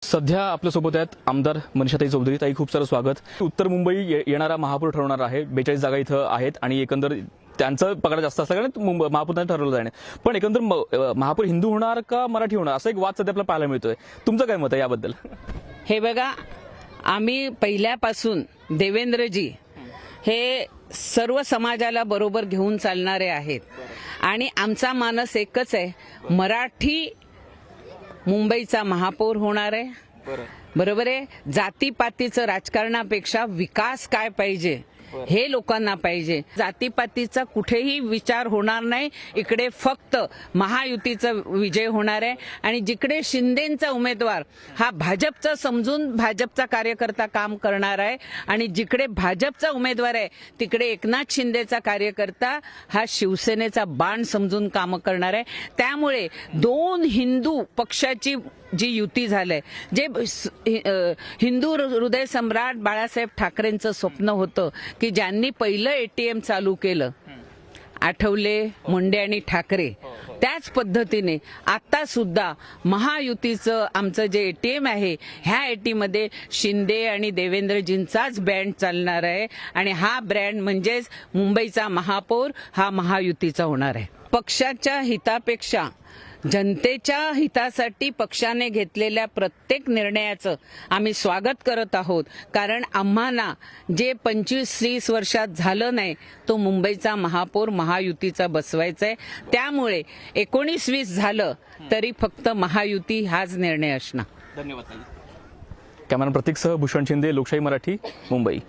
सध्या आपल्यासोबत आहेत आमदार मनीषाताई चौधरी. ताई, खूप सारं स्वागत. उत्तर मुंबई येणारा महापौर ठरवणार आहे. 42 जागा इथं आहेत आणि एकंदर त्यांचं पगार जास्त असल्याने महापौरांनी ठरवलं जाणे. पण एकंदर महापौर हिंदू होणार का मराठी होणार असा एक वाद सध्या आपल्याला पाहायला मिळतोय. तुमचं काय मत आहे याबद्दल? हे बघा, आम्ही पहिल्यापासून देवेंद्रजी हे सर्व समाजाला बरोबर घेऊन चालणारे आहेत आणि आमचा मानस एकच आहे, मराठी मुंबईचा महापौर होणार आहे. बरोबर आहे. जातीपातीचं राजकारणापेक्षा विकास काय पाहिजे हे लोकांना पाहिजे. जातीपातीचा कुठेही विचार होणार नाही. इकडे फक्त महायुतीचा विजय होणार आहे आणि जिकडे शिंदेचा उमेदवार हा भाजपचा समजून भाजपचा कार्यकर्ता काम करणार आहे आणि जिकडे भाजपचा उमेदवार आहे तिकडे एकनाथ शिंदेचा कार्यकर्ता हा शिवसेनेचा बाण समजून काम करणार आहे. त्यामुळे दोन हिंदू पक्षाची जी युती झालंय, जे हिंदू हृदय सम्राट बाळासाहेब ठाकरेंचं स्वप्न होतं की ज्यांनी पहिलं एटीएम चालू केलं, आठवले, मुंडे आणि ठाकरे, त्याच पद्धतीने आता सुद्धा महायुतीचं आमचं जे एटीएम आहे, ह्या एटीमध्ये शिंदे आणि देवेंद्रजींचाच ब्रँड चालणार आहे आणि हा ब्रँड म्हणजेच मुंबईचा महापौर हा महायुतीचा होणार आहे. पक्षाच्या हितापेक्षा जनतेच्या हितासाठी पक्षाने घेतलेल्या प्रत्येक निर्णयाचं आम्ही स्वागत करत आहोत. कारण आम्हाला जे 25-30 वर्षात झालं नाही तो मुंबईचा महापौर महायुतीचा बसवायचा आहे. त्यामुळे 19-20 झालं तरी फक्त महायुती हाच निर्णय असणार. धन्यवाद. कॅमेरामन प्रतीकसह भूषण शिंदे, लोकशाही मराठी, मुंबई.